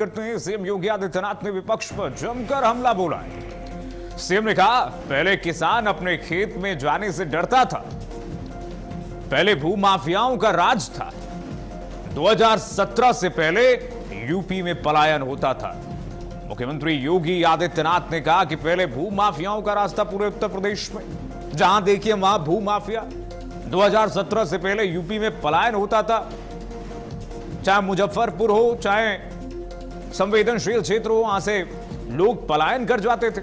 करते हैं। सीएम योगी आदित्यनाथ ने विपक्ष पर जमकर हमला बोला है। सीएम ने कहा, पहले किसान अपने खेत में जाने से डरता था, पहले भूमाफियाओं का राज था, 2017 से पहले यूपी में पलायन होता था। मुख्यमंत्री योगी आदित्यनाथ ने कहा कि पहले भूमाफियाओं का राज था पूरे उत्तर प्रदेश में, जहां देखिए वहां भूमाफिया। 2017 से पहले यूपी में पलायन होता था, चाहे मुजफ्फरपुर हो, चाहे संवेदनशील क्षेत्र हो, वहां से लोग पलायन कर जाते थे।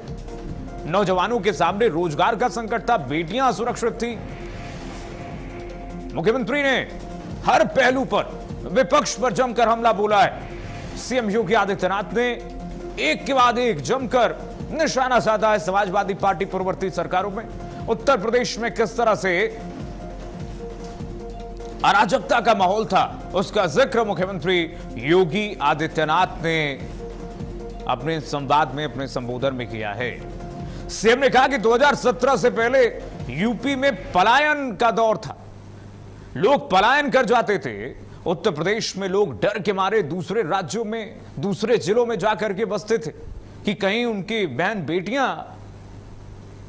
नौजवानों के सामने रोजगार का संकट था, बेटियां असुरक्षित थी। मुख्यमंत्री ने हर पहलू पर विपक्ष पर जमकर हमला बोला है। सीएम योगी आदित्यनाथ ने एक के बाद एक जमकर निशाना साधा है समाजवादी पार्टी पूर्ववर्ती सरकारों में। उत्तर प्रदेश में किस तरह से अराजकता का माहौल था, उसका जिक्र मुख्यमंत्री योगी आदित्यनाथ ने अपने संवाद में, अपने संबोधन में किया है। सीएम ने कहा कि 2017 से पहले यूपी में पलायन का दौर था, लोग पलायन कर जाते थे। उत्तर प्रदेश में लोग डर के मारे दूसरे राज्यों में, दूसरे जिलों में जाकर के बसते थे कि कहीं उनकी बहन बेटियां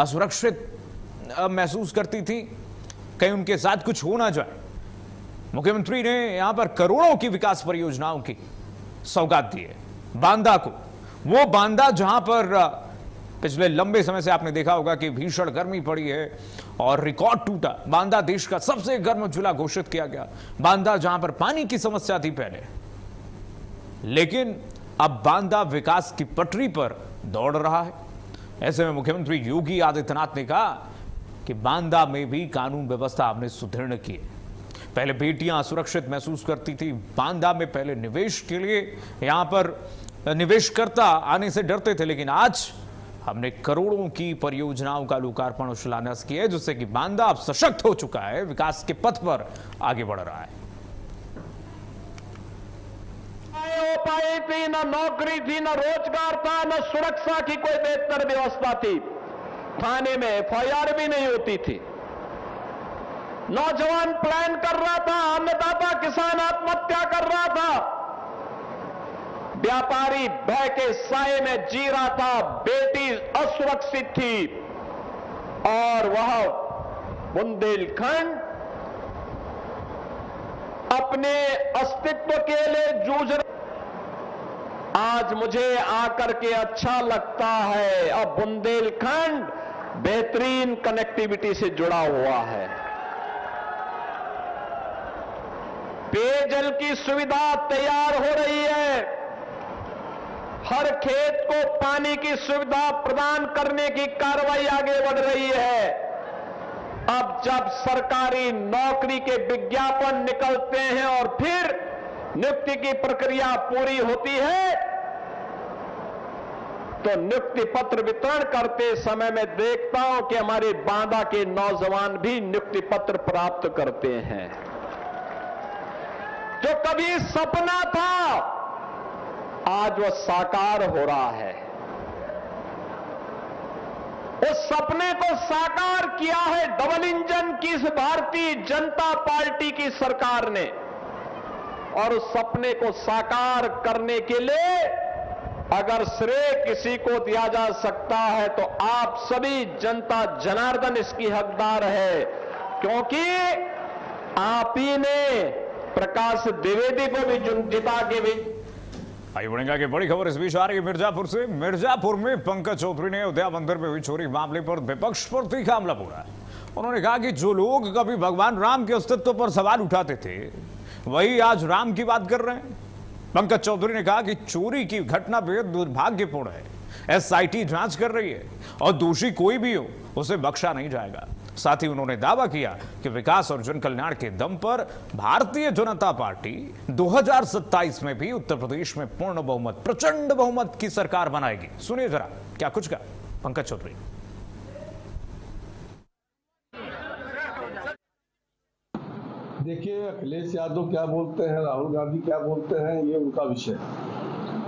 असुरक्षित महसूस करती थी, कहीं उनके साथ कुछ हो ना जाए। मुख्यमंत्री ने यहां पर करोड़ों की विकास परियोजनाओं की सौगात दी है। बांदा को, वो बांदा जहां पर पिछले लंबे समय से आपने देखा होगा कि भीषण गर्मी पड़ी है और रिकॉर्ड टूटा। बांदा देश का सबसे गर्म जिला घोषित किया गया। बांदा जहां पर पानी की समस्या थी पहले, लेकिन अब बांदा विकास की पटरी पर दौड़ रहा है। ऐसे में मुख्यमंत्री योगी आदित्यनाथ ने कहा कि बांदा में भी कानून व्यवस्था हमने सुदृढ़ की है। पहले बेटियां असुरक्षित महसूस करती थी। बांदा में पहले निवेश के लिए यहां पर निवेशकर्ता आने से डरते थे, लेकिन आज हमने करोड़ों की परियोजनाओं का लोकार्पण और शिलान्यास किया है, जिससे कि बांदा अब सशक्त हो चुका है, विकास के पथ पर आगे बढ़ रहा है। हो पाई थी, न नौकरी थी, न रोजगार था, न सुरक्षा की कोई बेहतर व्यवस्था थी। थाने में एफआईआर भी नहीं होती थी। नौजवान प्लान कर रहा था, अन्नदाता किसान आत्महत्या कर रहा था, व्यापारी भय के साए में जी रहा था, बेटी असुरक्षित थी और वह बुंदेलखंड अपने अस्तित्व के लिए जूझ रहा। आज मुझे आकर के अच्छा लगता है, अब बुंदेलखंड बेहतरीन कनेक्टिविटी से जुड़ा हुआ है। पेयजल की सुविधा तैयार हो रही है, हर खेत को पानी की सुविधा प्रदान करने की कार्रवाई आगे बढ़ रही है। अब जब सरकारी नौकरी के विज्ञापन निकलते हैं और फिर नियुक्ति की प्रक्रिया पूरी होती है, तो नियुक्ति पत्र वितरण करते समय मैं देखता हूं कि हमारे बांदा के नौजवान भी नियुक्ति पत्र प्राप्त करते हैं। जो कभी सपना था, आज वह साकार हो रहा है। उस सपने को साकार किया है डबल इंजन की इस भारतीय जनता पार्टी की सरकार ने, और उस सपने को साकार करने के लिए अगर श्रेय किसी को दिया जा सकता है तो आप सभी जनता जनार्दन इसकी हकदार है, क्योंकि आप ही ने प्रकाश द्विवेदी को भी जिता के भी। आइए बढ़ेंगे आगे। बड़ी खबर इस बीच आ रही है मिर्जापुर से। मिर्जापुर में पंकज चौधरी ने अयोध्या मंदिर में हुई चोरी मामले पर विपक्ष पर तीखा हमला बोला है। उन्होंने कहा कि जो लोग कभी भगवान राम के अस्तित्व पर सवाल उठाते थे, वही आज राम की बात कर रहे हैं। पंकज चौधरी ने कहा कि चोरी की घटना बेहद दुर्भाग्यपूर्ण है, एसआईटी जांच कर रही है और दोषी कोई भी हो उसे बख्शा नहीं जाएगा। साथ ही उन्होंने दावा किया कि विकास और जन कल्याण के दम पर भारतीय जनता पार्टी 2027 में भी उत्तर प्रदेश में पूर्ण बहुमत, प्रचंड बहुमत की सरकार बनाएगी। सुनिए जरा क्या कुछ कहा पंकज चौधरी। देखिए, अखिलेश यादव क्या बोलते हैं, राहुल गांधी क्या बोलते हैं, ये उनका विषय।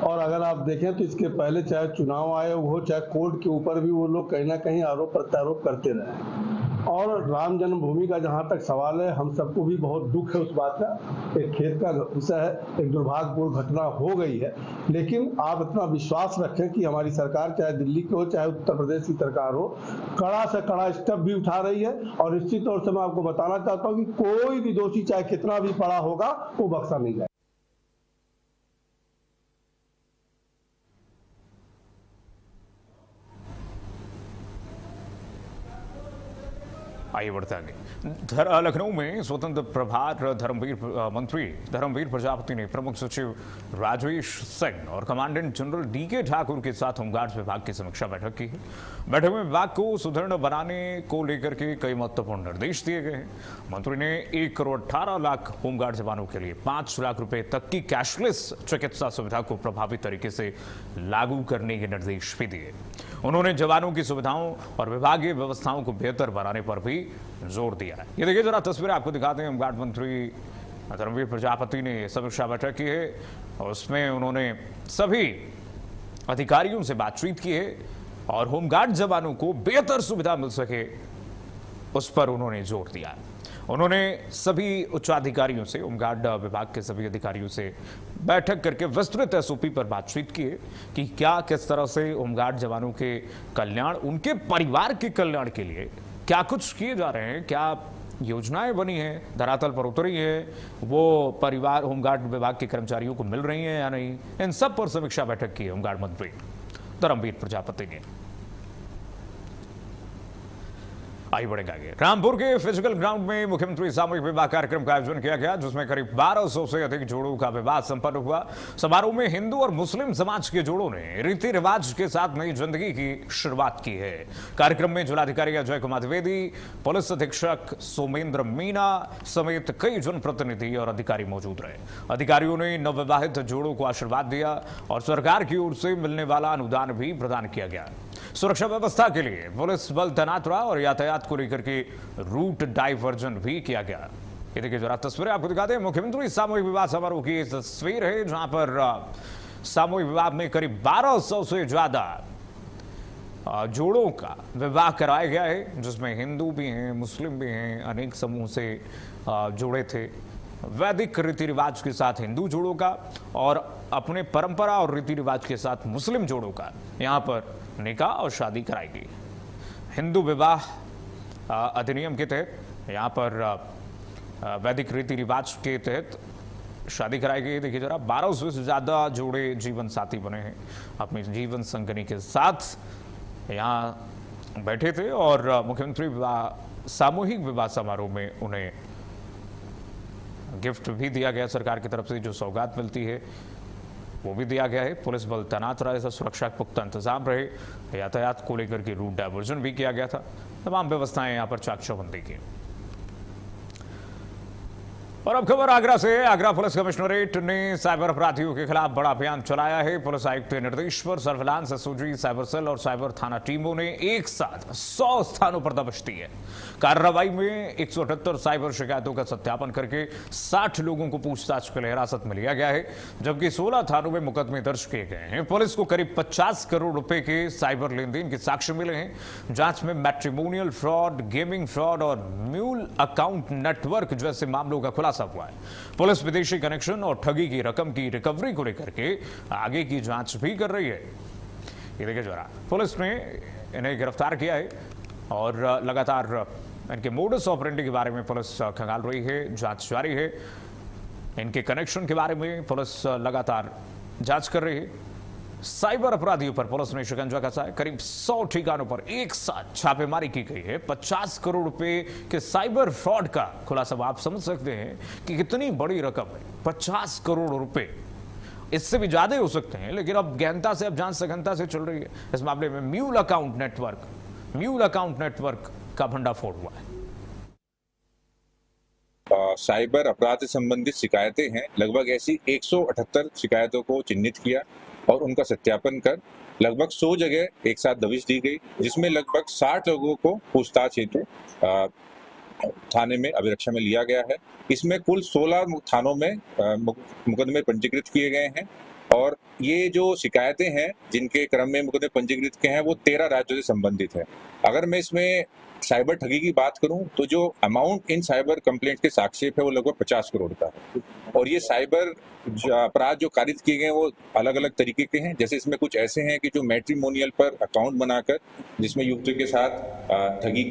और अगर आप देखें तो इसके पहले चाहे चुनाव आयोग हो, चाहे कोर्ट के ऊपर भी वो लोग कहीं ना कहीं आरोप प्रत्यारोप करते रहे। और राम जन्मभूमि का जहाँ तक सवाल है, हम सबको भी बहुत दुख है उस बात का। एक खेत का विषय है, एक दुर्भाग्यपूर्ण घटना हो गई है, लेकिन आप इतना विश्वास रखें कि हमारी सरकार, चाहे दिल्ली की हो चाहे उत्तर प्रदेश की सरकार हो, कड़ा से कड़ा स्टेप भी उठा रही है। और निश्चित तौर से मैं आपको बताना चाहता हूँ कि कोई भी दोषी चाहे कितना भी बड़ा होगा, वो बख्शा नहीं जाएगा। आइए बढ़ते आगे। लखनऊ में स्वतंत्र प्रभार मंत्री धर्मवीर प्रजापति ने प्रमुख सचिव राजेश सिंह और कमांडेंट जनरल डीके ठाकुर के साथ होमगार्ड्स विभाग की समीक्षा बैठक की है। बैठक में विभाग को सुदृढ़ बनाने को लेकर के कई महत्वपूर्ण निर्देश दिए गए हैं। मंत्री ने 1 करोड़ 18 लाख होमगार्ड जवानों के लिए 5 लाख रुपए तक की कैशलेस चिकित्सा सुविधा को प्रभावी तरीके से लागू करने के निर्देश भी दिए। उन्होंने जवानों की सुविधाओं और विभागीय व्यवस्थाओं को बेहतर बनाने पर भी जोर दिया है। ये देखिए जरा तस्वीरें आपको दिखाते हैं। होमगार्ड मंत्री धर्मवीर प्रजापति ने समीक्षा बैठक की है और उसमें उन्होंने सभी अधिकारियों से बातचीत की है और होमगार्ड जवानों को बेहतर सुविधा मिल सके उस पर उन्होंने जोर दिया। उन्होंने सभी उच्चाधिकारियों से, होमगार्ड विभाग के सभी अधिकारियों से बैठक करके विस्तृत एसओपी पर बातचीत की है कि क्या किस तरह से होमगार्ड जवानों के कल्याण, उनके परिवार के कल्याण के लिए क्या कुछ किए जा रहे हैं, क्या योजनाएं बनी हैं, धरातल पर उतरी है, वो परिवार होमगार्ड विभाग के कर्मचारियों को मिल रही हैं या नहीं। इन सब पर समीक्षा बैठक की है होमगार्ड मंत्री धर्मवीर प्रजापति ने। आइए बढ़ेंगे आगे। रामपुर के फिजिकल ग्राउंड में मुख्यमंत्री सामूहिक विवाह कार्यक्रम का आयोजन किया गया, जिसमें करीब 1200 से अधिक जोड़ों का विवाह संपन्न हुआ। समारोह में हिंदू और मुस्लिम समाज के जोड़ों ने रीति रिवाज के साथ नई जिंदगी की शुरुआत की है। कार्यक्रम में जिलाधिकारी अजय कुमार द्विवेदी, पुलिस अधीक्षक सोमेंद्र मीना समेत कई जनप्रतिनिधि और अधिकारी मौजूद रहे। अधिकारियों ने नवविवाहित जोड़ों को आशीर्वाद दिया और सरकार की ओर से मिलने वाला अनुदान भी प्रदान किया गया। सुरक्षा व्यवस्था के लिए पुलिस बल तैनात रहा और यातायात को लेकर के रूट डाइवर्जन भी किया गया। ये देखिए जरा तस्वीरें आपको दिखाते हैं। मुख्यमंत्री सामूहिक विवाह समारोह की तस्वीर है, जहां पर सामूहिक विवाह में करीब 1200 से ज्यादा जोड़ों का विवाह कराया गया है, जिसमें हिंदू भी हैं, मुस्लिम भी हैं, अनेक समूह से जोड़े थे। वैदिक रीति रिवाज के साथ हिंदू जोड़ों का और अपने परंपरा और रीति रिवाज के साथ मुस्लिम जोड़ों का यहां पर निकाह और शादी कराई गई। हिंदू विवाह अधिनियम के तहत यहां पर वैदिक रीति रिवाज के तहत शादी कराई गई। देखिए जरा 1200 से ज्यादा जोड़े जीवन साथी बने हैं, अपनी जीवन संगनी के साथ यहां बैठे थे और मुख्यमंत्री सामूहिक विवाह समारोह में उन्हें गिफ्ट भी दिया गया। सरकार की तरफ से जो सौगात मिलती है वो भी दिया गया है। पुलिस बल तैनात रहा, ऐसा सुरक्षा के पुख्ता इंतजाम रहे। यातायात को लेकर के रूट डाइवर्जन भी किया गया था। तमाम व्यवस्थाएं यहां पर चाक चौबंदी की। और अब खबर आगरा से। आगरा पुलिस कमिश्नरेट ने साइबर अपराधियों के खिलाफ बड़ा अभियान चलाया है। पुलिस आयुक्त के निर्देश पर सर्विलांस एसओजी, साइबर सेल और साइबर थाना टीमों ने एक साथ 100 स्थानों पर दबिश दी है। कार्रवाई में 178 साइबर शिकायतों का सत्यापन करके 60 लोगों को पूछताछ के लिए हिरासत में लिया गया है, जबकि 16 थानों में मुकदमे दर्ज किए गए हैं। पुलिस को करीब 50 करोड़ रुपए के साइबर लेन देन के साक्ष्य मिले हैं। जांच में मैट्रिमोनियल फ्रॉड, गेमिंग फ्रॉड और म्यूल अकाउंट नेटवर्क जैसे मामलों का खुलासा हुआ है। पुलिस विदेशी कनेक्शन और ठगी की रकम की रिकवरी को लेकर के आगे की जांच भी कर रही है। ये देखिए जरा, पुलिस ने इन्हें गिरफ्तार किया है और लगातार इनके मोडस ऑपरेंडी के बारे में पुलिस खंगाल रही है, जांच जारी है। इनके कनेक्शन के बारे में पुलिस लगातार जांच कर रही है। साइबर अपराधियों पर पुलिस ने शिकंजा कसा है। करीब 100 ठिकानों पर एक साथ छापेमारी की गई है। 50 करोड़ रुपए के साइबर फ्रॉड का खुलासा। आप समझ सकते हैं कि कितनी बड़ी रकम है। 50 करोड़ रुपए, इससे भी ज्यादा हो सकते हैं, लेकिन अब गहनता से, अब जांच सघनता से चल रही है। इस मामले में म्यूल अकाउंट नेटवर्क का भंडाफोड़ हुआ है। साइबर अपराध से संबंधित शिकायतें हैं। लगभग ऐसी 178 शिकायतों को चिन्हित किया और उनका सत्यापन कर लगभग 100 जगह एक साथ दबिश दी गई, जिसमें लगभग 60 लोगों को पूछताछ हेतु थाने में अभिरक्षा में लिया गया है। इसमें कुल 16 थानों में मुकदमे पंजीकृत किए गए हैं और ये जो शिकायतें हैं जिनके क्रम में मुकदमे पंजीकृत के हैं वो 13 राज्यों से संबंधित है। अगर मैं इसमें साइबर ठगी की बात करूं तो जो अमाउंट इन साइबर कंप्लेंट के साक्ष्य है वो लगभग 50 करोड़ का है। और ये साइबर अपराध जो कारित किए गए वो अलग अलग तरीके के हैं। जैसे इसमें कुछ ऐसे हैं कि जो मैट्रिमोनियल पर अकाउंट बनाकर जिसमें युवतियों के साथ ठगी।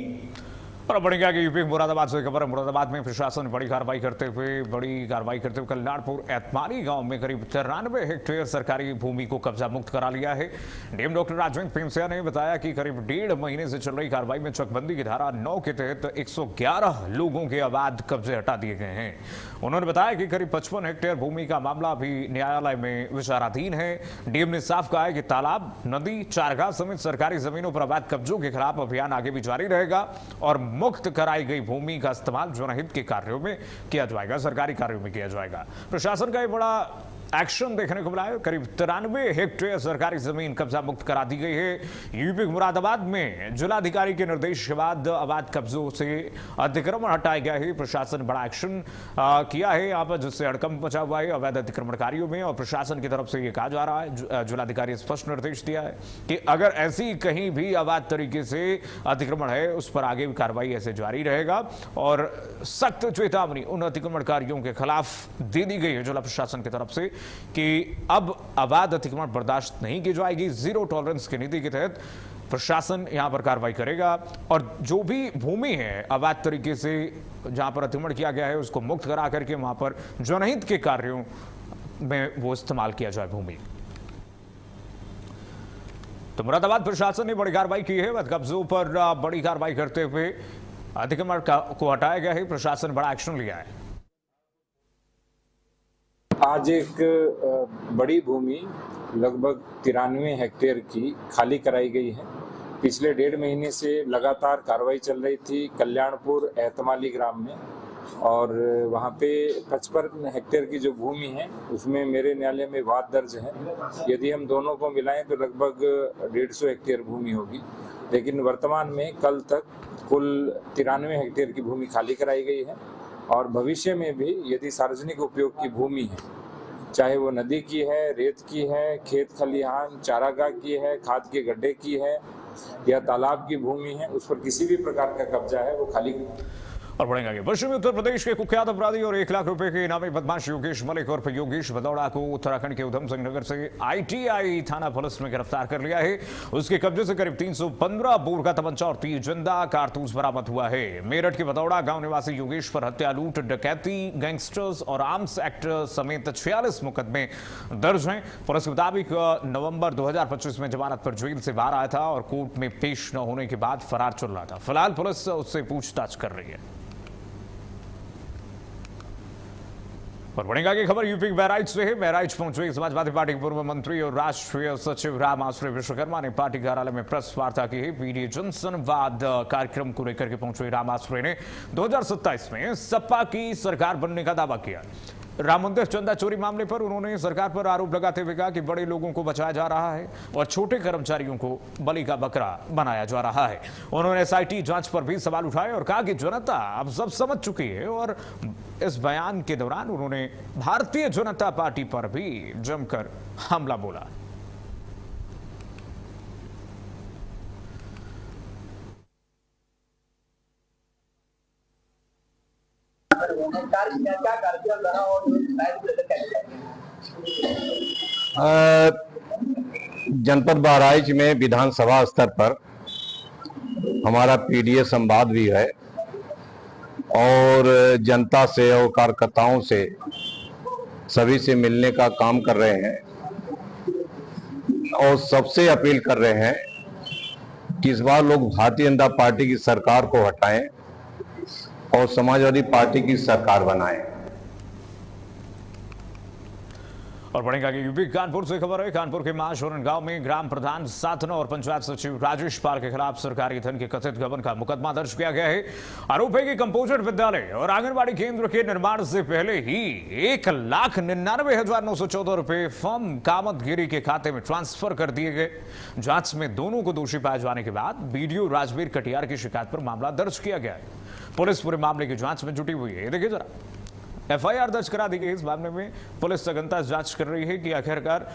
और बढ़ेगा कि यूपी मुरादाबाद से खबर है। मुरादाबाद में प्रशासन बड़ी कार्रवाई करते हुए कल्याणपुर एतमाली गांव में करीब 93 हेक्टेयर सरकारी भूमि को कब्जा मुक्त करा लिया है। डीएम डॉक्टर राजवेंद्र पेंसिया ने बताया कि करीब 1.5 महीने से चल रही कार्रवाई में चकबंदी की धारा 9 के तहत 111 लोगों के अवैध कब्जे हटा दिए गए हैं। उन्होंने बताया कि करीब 55 हेक्टेयर भूमि का मामला भी न्यायालय में विचाराधीन है। डीएम ने साफ कहा है कि तालाब, नदी, चारगाह समेत सरकारी जमीनों पर अवैध कब्जों के खिलाफ अभियान आगे भी जारी रहेगा और मुक्त कराई गई भूमि का इस्तेमाल जनहित के कार्यों में किया जाएगा, सरकारी कार्यों में किया जाएगा। प्रशासन का ये बड़ा एक्शन देखने को मिला है। करीब 93 हेक्टेयर सरकारी जमीन कब्जा मुक्त करा दी गई है। यूपी मुरादाबाद में जिलाधिकारी के निर्देश के बाद अवैध कब्जों से अतिक्रमण हटाया गया है। प्रशासन बड़ा एक्शन किया है यहाँ पर, जिससे हड़कंप मचा हुआ है अवैध अतिक्रमणकारियों में। और प्रशासन की तरफ से ये कहा जा रहा है, जिलाधिकारी स्पष्ट निर्देश दिया है कि अगर ऐसी कहीं भी अवैध तरीके से अतिक्रमण है उस पर आगे भी कार्रवाई ऐसे जारी रहेगा। और सख्त चेतावनी उन अतिक्रमणकारियों के खिलाफ दे दी गई है जिला प्रशासन की तरफ से कि अब अवैध अतिक्रमण बर्दाश्त नहीं की जाएगी। जीरो टॉलरेंस की नीति के तहत प्रशासन यहां पर कार्रवाई करेगा और जो भी भूमि है अवैध तरीके से जहां पर अतिक्रमण किया गया है उसको मुक्त करा करके वहां पर जनहित के कार्यों में वो इस्तेमाल किया जाए भूमि। तो मुरादाबाद प्रशासन ने बड़ी कार्रवाई की है। अवैध कब्जों पर बड़ी कार्रवाई करते हुए अतिक्रमण को हटाया गया है। प्रशासन बड़ा एक्शन लिया है। आज एक बड़ी भूमि लगभग 93 हेक्टेयर की खाली कराई गई है। पिछले 1.5 महीने से लगातार कार्रवाई चल रही थी कल्याणपुर एतमाली ग्राम में और वहाँ पे 55 हेक्टेयर की जो भूमि है उसमें मेरे न्यायालय में वाद दर्ज है। यदि हम दोनों को मिलाएं तो लगभग 150 हेक्टेयर भूमि होगी, लेकिन वर्तमान में कल तक कुल 93 हेक्टेयर की भूमि खाली कराई गई है। और भविष्य में भी यदि सार्वजनिक उपयोग की भूमि है, चाहे वो नदी की है, रेत की है, खेत खलिहान, चारागाह की है, खाद के गड्ढे की है या तालाब की भूमि है, उस पर किसी भी प्रकार का कब्जा है वो खाली। और बढ़ेंगे आगे। पश्चिमी उत्तर प्रदेश के कुख्यात अपराधी और 1 लाख रुपए के इनामी बदमाश योगेश मलिक और योगेश भदौड़ा को उत्तराखंड के उधम सिंह नगर से आईटीआई थाना पुलिस ने गिरफ्तार कर लिया है। उसके कब्जे से करीब 315 बोर का तमंचा और 30 जिंदा कारतूस बरामद हुआ है। मेरठ के भदौड़ा गांव निवासी योगेश पर हत्या, लूट, डकैती, गैंगस्टर्स और आर्म्स एक्ट समेत 46 मुकदमे दर्ज हैं। पुलिस के मुताबिक नवंबर 2025 में जमानत पर जेल से बाहर आया था और कोर्ट में पेश न होने के बाद फरार चल रहा था। फिलहाल पुलिस उससे पूछताछ कर रही है। और बढ़ेगा की खबर यूपी के बहराइच से है। बहराइच पहुंचे समाजवादी पार्टी के पूर्व मंत्री और राष्ट्रीय सचिव राम आश्रय विश्वकर्मा ने पार्टी कार्यालय में प्रेस वार्ता की है। पीडीए जनसंवाद कार्यक्रम को लेकर के पहुंचे राम आश्रय ने 2027 में सपा की सरकार बनने का दावा किया। राम मंदिर चंदा चोरी मामले पर उन्होंने सरकार पर आरोप लगाते हुए कहा कि बड़े लोगों को बचाया जा रहा है और छोटे कर्मचारियों को बलि का बकरा बनाया जा रहा है। उन्होंने एसआईटी जांच पर भी सवाल उठाए और कहा कि जनता अब सब समझ चुकी है। और इस बयान के दौरान उन्होंने भारतीय जनता पार्टी पर भी जमकर हमला बोला। जनपद बहराइच में विधानसभा स्तर पर हमारा पीडीए संवाद भी है और जनता से और कार्यकर्ताओं से सभी से मिलने का काम कर रहे हैं और सबसे अपील कर रहे हैं कि इस बार लोग भारतीय जनता पार्टी की सरकार को हटाएं और समाजवादी पार्टी की सरकार बनाएं। और बढ़ेगा कि यूपी कानपुर से खबर है। कानपुर के महाशोरन गांव में ग्राम प्रधान साधना और पंचायत सचिव राजेश पाल के खिलाफ सरकारी धन के कथित गबन का मुकदमा दर्ज किया गया है। आरोप है कि कंपोजिट विद्यालय और आंगनबाड़ी केंद्र के निर्माण से पहले ही 1,99,914 रुपए फर्म कामतगिरी के खाते में ट्रांसफर कर दिए गए। जांच में दोनों को दोषी पाए जाने के बाद बीडीओ राजवीर कटियार की शिकायत पर मामला दर्ज किया गया है। पुलिस पूरे मामले की जांच में जुटी हुई है। देखिए जरा। एफआईआर दर्ज करा दी गई। इस मामले में पुलिस सघनता जांच कर रही है कि आखिरकार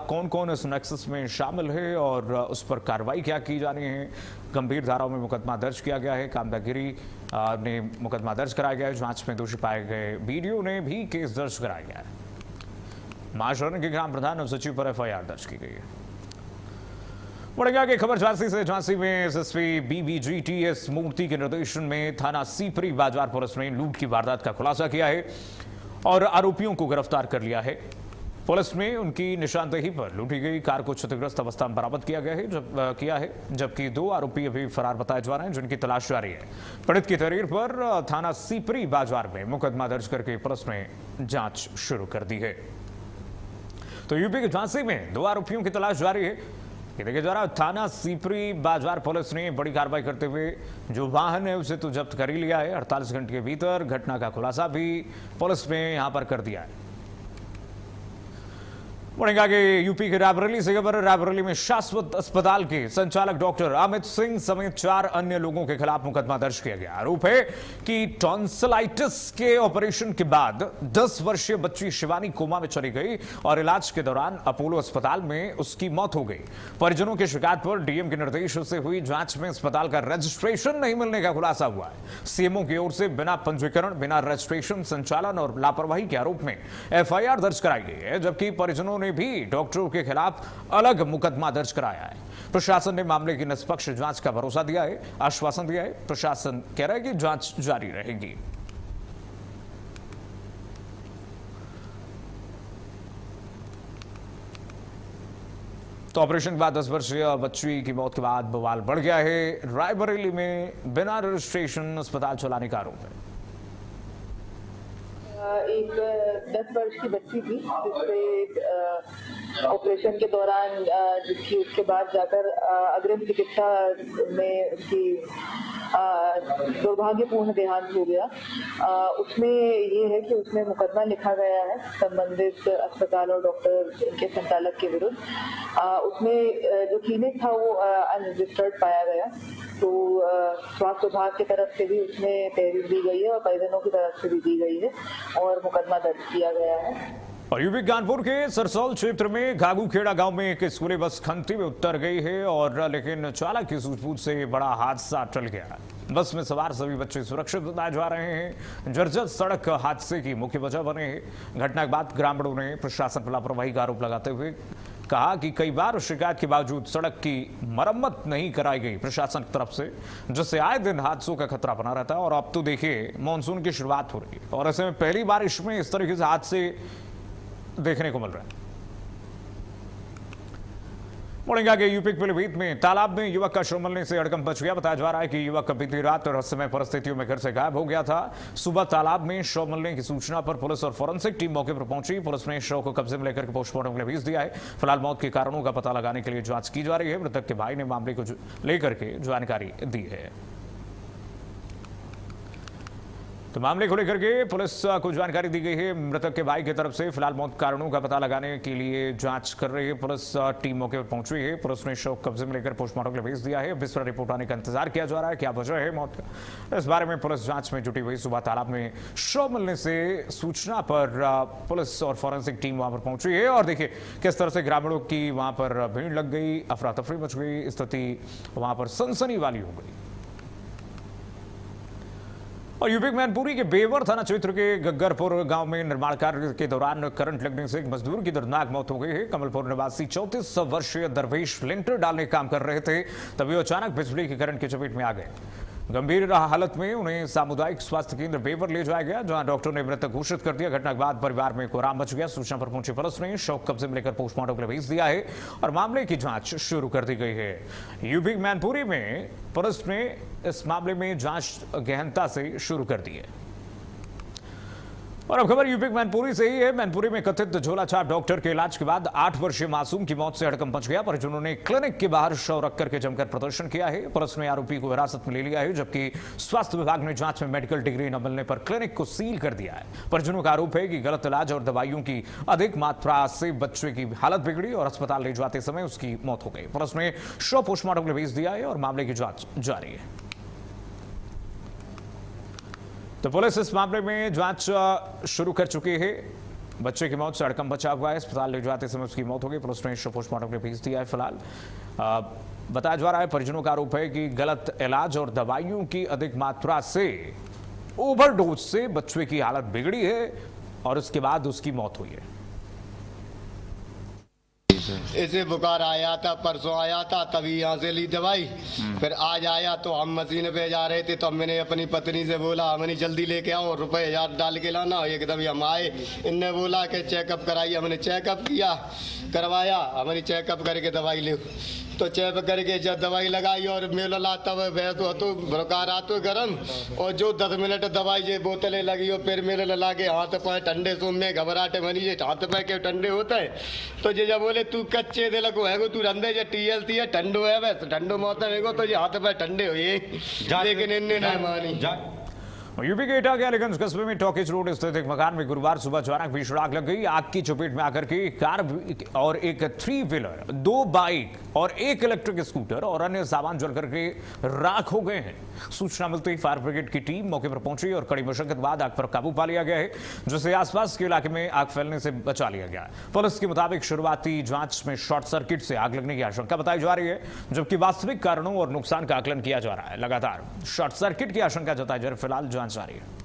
कौन कौन इस नेक्सस में शामिल है और उस पर कार्रवाई क्या की जानी है। गंभीर धाराओं में मुकदमा दर्ज किया गया है। कामदागिरी ने मुकदमा दर्ज कराया गया है। जांच में दोषी पाए गए बीडीओ ने भी केस दर्ज कराया गया है। महाशरण के ग्राम प्रधान और सचिव पर एफआईआर दर्ज की गई है। बढ़ेगा आगे खबर झांसी से। झांसी में एसएसपी बीबीजीटीएस मूर्ति के निर्देशन में थाना सीपरी बाजार पुलिस ने लूट की वारदात का खुलासा किया है और आरोपियों को गिरफ्तार कर लिया है। पुलिस ने उनकी निशानदेही पर लूटी गई कार को क्षतिग्रस्त अवस्था में बरामद किया है, जबकि 2 आरोपी अभी फरार बताए जा रहे हैं, जिनकी तलाश जारी है। पीड़ित की तहरीर पर थाना सीपरी बाजार में मुकदमा दर्ज करके पुलिस ने जांच शुरू कर दी है। तो यूपी के झांसी में 2 आरोपियों की तलाश जारी है। देखिए जरा, थाना सीपरी बाजार पुलिस ने बड़ी कार्रवाई करते हुए जो वाहन है उसे तो जब्त कर ही लिया है। 48 घंटे के भीतर घटना का खुलासा भी पुलिस ने यहां पर कर दिया है। बढ़ेंगे आगे यूपी के रायबरेली से खबर। रायबरेली में शाश्वत अस्पताल के संचालक डॉक्टर अमित सिंह समेत 4 अन्य लोगों के खिलाफ मुकदमा दर्ज किया गया। आरोप है कि टॉन्सिलाइटिस के ऑपरेशन के बाद 10 वर्षीय बच्ची शिवानी कोमा में चली गई और इलाज के दौरान अपोलो अस्पताल में उसकी मौत हो गई। परिजनों की शिकायत पर डीएम के निर्देशों से हुई जांच में अस्पताल का रजिस्ट्रेशन नहीं मिलने का खुलासा हुआ है। सीएमओ की ओर से बिना पंजीकरण, बिना रजिस्ट्रेशन संचालन और लापरवाही के आरोप में एफआईआर दर्ज कराई गई है, जबकि परिजनों ने भी डॉक्टरों के खिलाफ अलग मुकदमा दर्ज कराया है। प्रशासन ने मामले की निष्पक्ष जांच का भरोसा दिया है, आश्वासन दिया है। प्रशासन कह रहा है कि जांच जारी रहेगी। तो ऑपरेशन के बाद 10 वर्षीय बच्ची की मौत के बाद बवाल बढ़ गया है। रायबरेली में बिना रजिस्ट्रेशन अस्पताल चलाने का आरोप है। एक 10 वर्ष की बच्ची थी जिससे ऑपरेशन के दौरान जिसकी उसके बाद जाकर अग्रिम चिकित्सा में उसकी दुर्भाग्यपूर्ण देहांत हो गया। उसमें ये है कि उसमें मुकदमा लिखा गया है संबंधित अस्पताल और डॉक्टर के संचालक के विरुद्ध। उसमें जो क्लिनिक था वो अनरजिस्टर्ड पाया गया, तो स्वास्थ्य विभाग की तरफ से भी उसमें तहरीर दी गई है और परिजनों की तरफ से भी दी गई है और मुकदमा दर्ज किया गया है। और यूपी कानपुर के सरसौल क्षेत्र में घाघूखेड़ा गांव में एक स्कूली बस खंती में उतर गई है और लेकिन चालक की सूझबूझ से बड़ा हादसा टल गया। बस में सवार सभी बच्चे सुरक्षित बताए जा रहे हैं। जर्जर सड़क हादसे की मुख्य वजह बने हैं। घटना के बाद ग्रामीणों ने प्रशासन पर लापरवाही का आरोप लगाते हुए कहा कि कई बार शिकायत के बावजूद सड़क की मरम्मत नहीं कराई गई प्रशासन की तरफ से, जिससे आए दिन हादसों का खतरा बना रहता है। और अब तो देखिए मानसून की शुरुआत हो रही है और ऐसे में पहली बारिश में इस तरीके से हादसे देखने को मिल रहा है। मुड़ेंगे आगे यूपी के पीलीभीत में तालाब में युवक का शव मिलने से हड़कंप मच गया। बताया जा रहा है कि युवक बीती रात रहस्यमय परिस्थितियों में घर से गायब हो गया था। सुबह तालाब में शव मिलने की सूचना पर पुलिस और फॉरेंसिक टीम मौके पर पहुंची। पुलिस ने शव को कब्जे में लेकर पोस्टमार्टम के लिए भेज दिया है। फिलहाल मौत के कारणों का पता लगाने के लिए जांच की जा रही है। मृतक के भाई ने मामले को लेकर के जानकारी दी है। तो मामले को लेकर के पुलिस को जानकारी दी गई है मृतक के भाई की तरफ से। फिलहाल मौत कारणों का पता लगाने के लिए जांच कर रही है पुलिस। टीम मौके पर पहुंची है। पुलिस ने शव कब्जे में लेकर पोस्टमार्टम के लिए भेज दिया है। विस्तृत रिपोर्ट आने का इंतजार किया जा रहा है। क्या वजह है मौत का, इस बारे में पुलिस जांच में जुटी हुई। सुबह तालाब में शव मिलने से सूचना पर पुलिस और फॉरेंसिक टीम वहां पर पहुंची है और देखिए किस तरह से ग्रामीणों की वहां पर भीड़ लग गई, अफरा तफरी मच गई, स्थिति वहां पर सनसनी वाली हो गई। और यूपी के मैनपुरी के बेवर थाना क्षेत्र के गग्गरपुर गांव में निर्माण कार्य के दौरान करंट लगने से एक मजदूर की दर्दनाक मौत हो गई है। कमलपुर निवासी 34 वर्षीय दरवेश लिंटर डालने काम कर रहे थे, तभी अचानक बिजली के करंट की चपेट में आ गए। गंभीर हालत में उन्हें सामुदायिक स्वास्थ्य केंद्र बेवर ले जाया गया, जहां डॉक्टर ने मृतक घोषित कर दिया। घटना के बाद परिवार में कोहराम मच गया। सूचना पर पहुंची पुलिस ने शव कब्जे में लेकर पोस्टमार्टम के लिए भेज दिया है और मामले की जांच शुरू कर दी गई है। यूपी मैनपुरी में पुलिस ने इस मामले में जांच गहनता से शुरू कर दी है। और अब खबर यूपी मैनपुरी से ही है। मैनपुरी में कथित झोलाछाप डॉक्टर के इलाज के बाद 8 वर्षीय मासूम की मौत से हड़कंप मच गया। परिजनों ने क्लिनिक के बाहर शव रख करके जमकर प्रदर्शन किया है। पुलिस ने आरोपी को हिरासत में ले लिया है, जबकि स्वास्थ्य विभाग ने जांच में मेडिकल डिग्री न मिलने पर क्लिनिक को सील कर दिया है। परिजनों का आरोप है कि गलत इलाज और दवाइयों की अधिक मात्रा से बच्चे की हालत बिगड़ी और अस्पताल ले जाते समय उसकी मौत हो गई। पुलिस ने शव पोस्टमार्टम के लिए भेज दिया है और मामले की जांच जारी है। तो पुलिस इस मामले में जांच शुरू कर चुकी है। बच्चे की मौत से हड़कंप बचा हुआ है। अस्पताल ले जाते समय उसकी मौत हो गई। पुलिस ने पोस्टमार्टम के लिए भेज दिया है। फिलहाल बताया जा रहा है, परिजनों का आरोप है कि गलत इलाज और दवाइयों की अधिक मात्रा से, ओवरडोज से बच्चे की हालत बिगड़ी है और उसके बाद उसकी मौत हुई है। इसे बुखार आया था, परसों आया था, तभी यहाँ से ली दवाई। फिर आज आया तो हम मशीन पे जा रहे थे, तो मैंने अपनी पत्नी से बोला हमने जल्दी लेके आओ, रुपए 1000 डाल के लाना। एकदम हम आए, इनने बोला कि चेकअप कराइए। हमने चेकअप किया, करवाया, हमने चेकअप करके दवाई ले, तो चेक करके जब दवाई लगाई और मेला लाता हुआ वह तो बुखार आते गर्म, और जो 10 मिनट दवाई जो बोतलें लगी और फिर मेले ला के हाथ पैर ठंडे सुन में घबराहटे बनी, जे हाथ पैर के ठंडे होते हैं। तो जे जब बोले तू कच्चे दिल को है तू रंधे जे TLC है ठंडो है, वैसे ठंडो मौत है तो ये हाथ पैर ठंडे हुए, लेकिन इनने नहीं मानी। यूपी के इटावा के अलीगंज कस्बे में टॉकीज रोड स्थित एक मकान में गुरुवार सुबह अचानक भीषण आग लग गई। आग की चपेट में आकर के कार और एक 3 व्हीलर, 2 बाइक और 1 इलेक्ट्रिक स्कूटर और अन्य सामान जल करके राख हो गए हैं। सूचना मिलते ही फायर ब्रिगेड की टीम मौके पर पहुंची और कड़ी मशक्कत बाद आग पर काबू पा लिया गया है, जिससे आसपास के इलाके में आग फैलने से बचा लिया गया। पुलिस के मुताबिक शुरुआती जांच में शॉर्ट सर्किट से आग लगने की आशंका बताई जा रही है, जबकि वास्तविक कारणों और नुकसान का आकलन किया जा रहा है। लगातार शॉर्ट सर्किट की आशंका जताई जा रही है। फिलहाल जांच जारी है।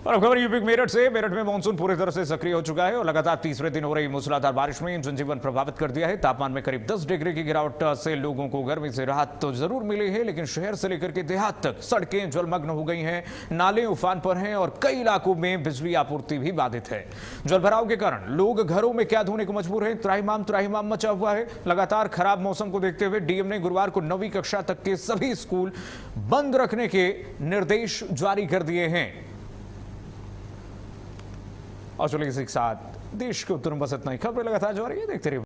और खबर यूपी मेरठ से। मेरठ में मानसून पूरी तरह से सक्रिय हो चुका है और लगातार तीसरे दिन हो रही मूसलाधार बारिश में जनजीवन प्रभावित कर दिया है। तापमान में करीब 10 डिग्री की गिरावट से लोगों को गर्मी से राहत तो जरूर मिली है, लेकिन शहर से लेकर के देहात तक सड़कें जलमग्न हो गई हैं, नाले उफान पर हैं और कई इलाकों में बिजली आपूर्ति भी बाधित है। जलभराव के कारण लोग घरों में क्या धोने को मजबूर है। त्राहिमाम मचा हुआ है। लगातार खराब मौसम को देखते हुए डीएम ने गुरुवार को 9वीं कक्षा तक के सभी स्कूल बंद रखने के निर्देश जारी कर दिए हैं। और चलिए इसी के साथ देश के उत्तर में बस इतना ही। खबरें लगातार जारी है, देखते रहिए।